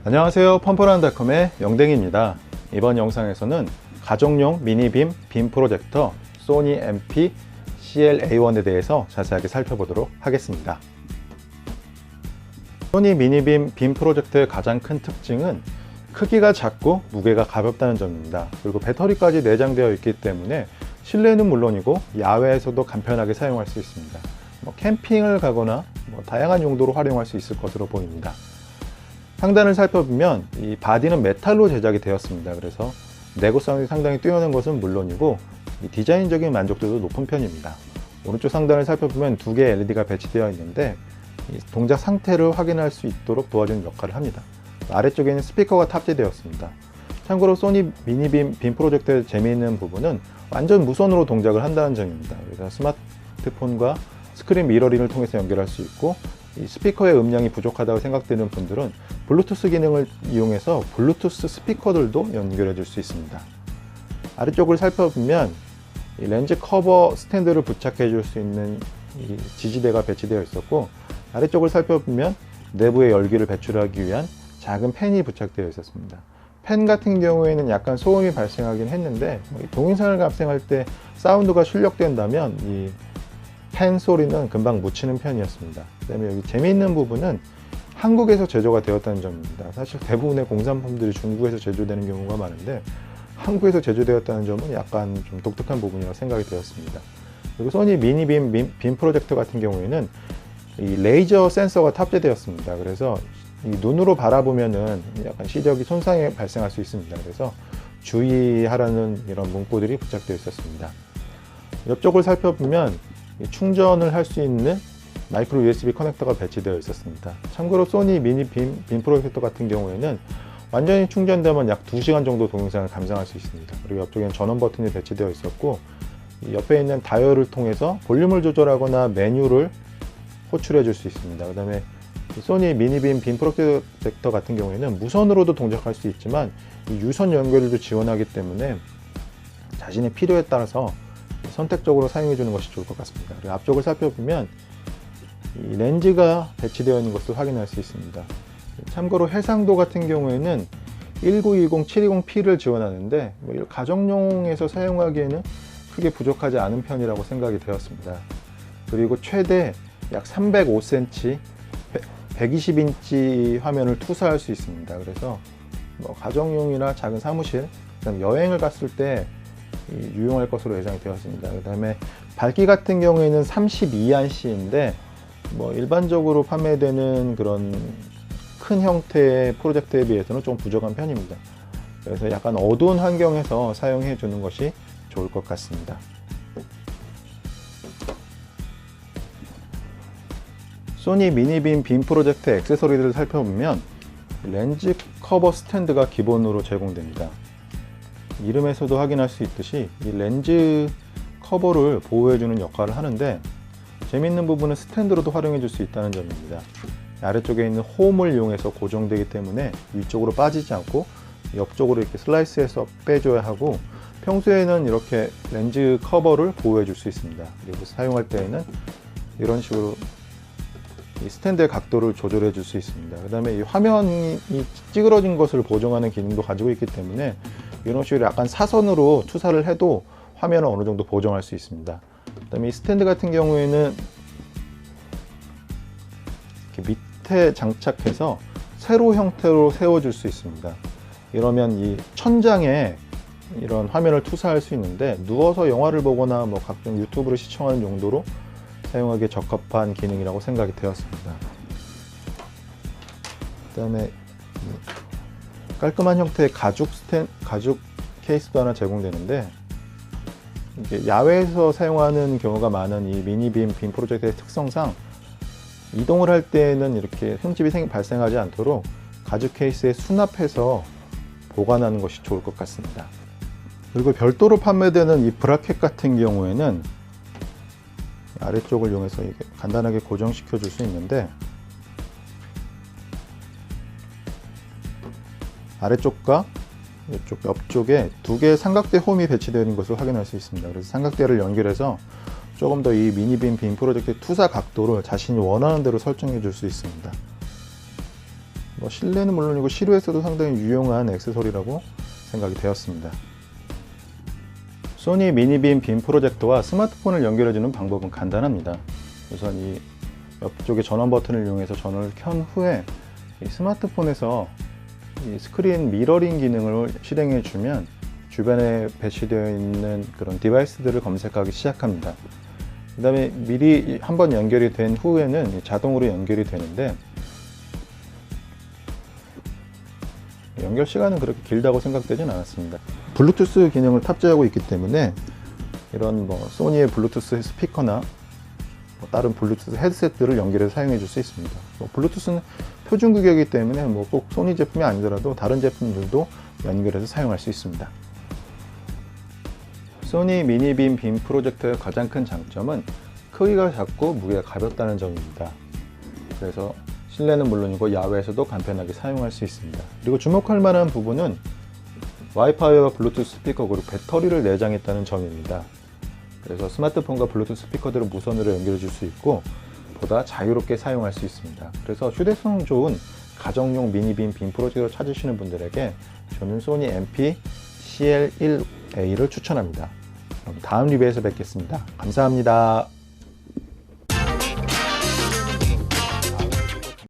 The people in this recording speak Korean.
안녕하세요, 펌프란닷컴의 영댕입니다. 이번 영상에서는 가정용 미니빔 빔 프로젝터 소니 MP CL-A1에 대해서 자세하게 살펴보도록 하겠습니다. 소니 미니빔 빔 프로젝터의 가장 큰 특징은 크기가 작고 무게가 가볍다는 점입니다. 그리고 배터리까지 내장되어 있기 때문에 실내는 물론이고 야외에서도 간편하게 사용할 수 있습니다. 캠핑을 가거나 다양한 용도로 활용할 수 있을 것으로 보입니다. 상단을 살펴보면 이 바디는 메탈로 제작이 되었습니다. 그래서 내구성이 상당히 뛰어난 것은 물론이고 이 디자인적인 만족도도 높은 편입니다. 오른쪽 상단을 살펴보면 두 개의 LED가 배치되어 있는데 이 동작 상태를 확인할 수 있도록 도와주는 역할을 합니다. 아래쪽에는 스피커가 탑재되었습니다. 참고로 소니 미니빔 빔 프로젝터의 재미있는 부분은 완전 무선으로 동작을 한다는 점입니다. 그래서 스마트폰과 스크린 미러링을 통해서 연결할 수 있고, 이 스피커의 음량이 부족하다고 생각되는 분들은 블루투스 기능을 이용해서 블루투스 스피커들도 연결해 줄 수 있습니다. 아래쪽을 살펴보면 이 렌즈 커버 스탠드를 부착해 줄 수 있는 이 지지대가 배치되어 있었고, 아래쪽을 살펴보면 내부의 열기를 배출하기 위한 작은 팬이 부착되어 있었습니다. 팬 같은 경우에는 약간 소음이 발생하긴 했는데 동영상을 감상할 때 사운드가 출력된다면 이 팬 소리는 금방 묻히는 편이었습니다. 그다음에 여기 재미있는 부분은 한국에서 제조가 되었다는 점입니다. 사실 대부분의 공산품들이 중국에서 제조되는 경우가 많은데 한국에서 제조되었다는 점은 약간 좀 독특한 부분이라고 생각이 되었습니다. 그리고 소니 미니빔 빔 프로젝터 같은 경우에는 이 레이저 센서가 탑재되었습니다. 그래서 이 눈으로 바라보면은 약간 시력이 손상이 발생할 수 있습니다. 그래서 주의하라는 이런 문구들이 부착되어 있었습니다. 옆쪽을 살펴보면 충전을 할 수 있는 마이크로 USB 커넥터가 배치되어 있었습니다. 참고로 소니 미니 빔 프로젝터 같은 경우에는 완전히 충전되면 약 2시간 정도 동영상을 감상할 수 있습니다. 그리고 옆쪽에는 전원 버튼이 배치되어 있었고, 옆에 있는 다이얼을 통해서 볼륨을 조절하거나 메뉴를 호출해 줄 수 있습니다. 그 다음에 소니 미니빔 빔 프로젝터 같은 경우에는 무선으로도 동작할 수 있지만 이 유선 연결도 지원하기 때문에 자신의 필요에 따라서 선택적으로 사용해 주는 것이 좋을 것 같습니다. 그리고 앞쪽을 살펴보면 이 렌즈가 배치되어 있는 것을 확인할 수 있습니다. 참고로 해상도 같은 경우에는 1910-720p를 지원하는데 가정용에서 사용하기에는 크게 부족하지 않은 편이라고 생각이 되었습니다. 그리고 최대 약 305cm 120인치 화면을 투사할 수 있습니다. 그래서 가정용이나 작은 사무실, 그다음에 여행을 갔을 때 유용할 것으로 예상이 되었습니다. 그 다음에 밝기 같은 경우에는 32안시인데 일반적으로 판매되는 그런 큰 형태의 프로젝터에 비해서는 좀 부족한 편입니다. 그래서 약간 어두운 환경에서 사용해 주는 것이 좋을 것 같습니다. 소니 미니빔 빔 프로젝터 액세서리들을 살펴보면 렌즈 커버 스탠드가 기본으로 제공됩니다. 이름에서도 확인할 수 있듯이 이 렌즈 커버를 보호해주는 역할을 하는데, 재밌는 부분은 스탠드로도 활용해 줄 수 있다는 점입니다. 아래쪽에 있는 홈을 이용해서 고정되기 때문에 위쪽으로 빠지지 않고 옆쪽으로 이렇게 슬라이스해서 빼줘야 하고, 평소에는 이렇게 렌즈 커버를 보호해 줄 수 있습니다. 그리고 사용할 때에는 이런 식으로 이 스탠드의 각도를 조절해 줄 수 있습니다. 그 다음에 이 화면이 찌그러진 것을 보정하는 기능도 가지고 있기 때문에 이런 식으로 약간 사선으로 투사를 해도 화면을 어느 정도 보정할 수 있습니다. 그 다음에 이 스탠드 같은 경우에는 이렇게 밑에 장착해서 세로 형태로 세워줄 수 있습니다. 이러면 이 천장에 이런 화면을 투사할 수 있는데 누워서 영화를 보거나 각종 유튜브를 시청하는 용도로 사용하기에 적합한 기능이라고 생각이 되었습니다. 그 다음에 깔끔한 형태의 가죽 케이스도 하나 제공되는데, 이게 야외에서 사용하는 경우가 많은 이 미니빔 빔 프로젝터의 특성상 이동을 할 때에는 이렇게 흠집이 발생하지 않도록 가죽 케이스에 수납해서 보관하는 것이 좋을 것 같습니다. 그리고 별도로 판매되는 이 브라켓 같은 경우에는 아래쪽을 이용해서 이렇게 간단하게 고정시켜 줄 수 있는데, 아래쪽과 이쪽 옆쪽에 두 개의 삼각대 홈이 배치되어 있는 것을 확인할 수 있습니다. 그래서 삼각대를 연결해서 조금 더 이 미니빔 빔 프로젝트의 투사 각도를 자신이 원하는 대로 설정해 줄 수 있습니다. 뭐 실내는 물론이고 실외에서도 상당히 유용한 액세서리라고 생각이 되었습니다. 소니 미니빔 빔 프로젝터와 스마트폰을 연결해주는 방법은 간단합니다. 우선 이 옆쪽에 전원 버튼을 이용해서 전원을 켠 후에 이 스마트폰에서 이 스크린 미러링 기능을 실행해 주면 주변에 배치되어 있는 그런 디바이스들을 검색하기 시작합니다. 그 다음에 미리 한번 연결이 된 후에는 자동으로 연결이 되는데, 연결 시간은 그렇게 길다고 생각되진 않았습니다. 블루투스 기능을 탑재하고 있기 때문에 이런 소니의 블루투스 스피커나 다른 블루투스 헤드셋들을 연결해서 사용해 줄 수 있습니다. 블루투스는 표준 규격이기 때문에 꼭 소니 제품이 아니더라도 다른 제품들도 연결해서 사용할 수 있습니다. 소니 미니빔 빔 프로젝터의 가장 큰 장점은 크기가 작고 무게가 가볍다는 점입니다. 그래서 실내는 물론이고 야외에서도 간편하게 사용할 수 있습니다. 그리고 주목할 만한 부분은 와이파이와 블루투스 스피커 그리고 배터리를 내장했다는 점입니다. 그래서 스마트폰과 블루투스 스피커들을 무선으로 연결해 줄 수 있고 보다 자유롭게 사용할 수 있습니다. 그래서 휴대성 좋은 가정용 미니빔 빔 프로젝터를 찾으시는 분들에게 저는 소니 MP-CL1A를 추천합니다. 그럼 다음 리뷰에서 뵙겠습니다. 감사합니다.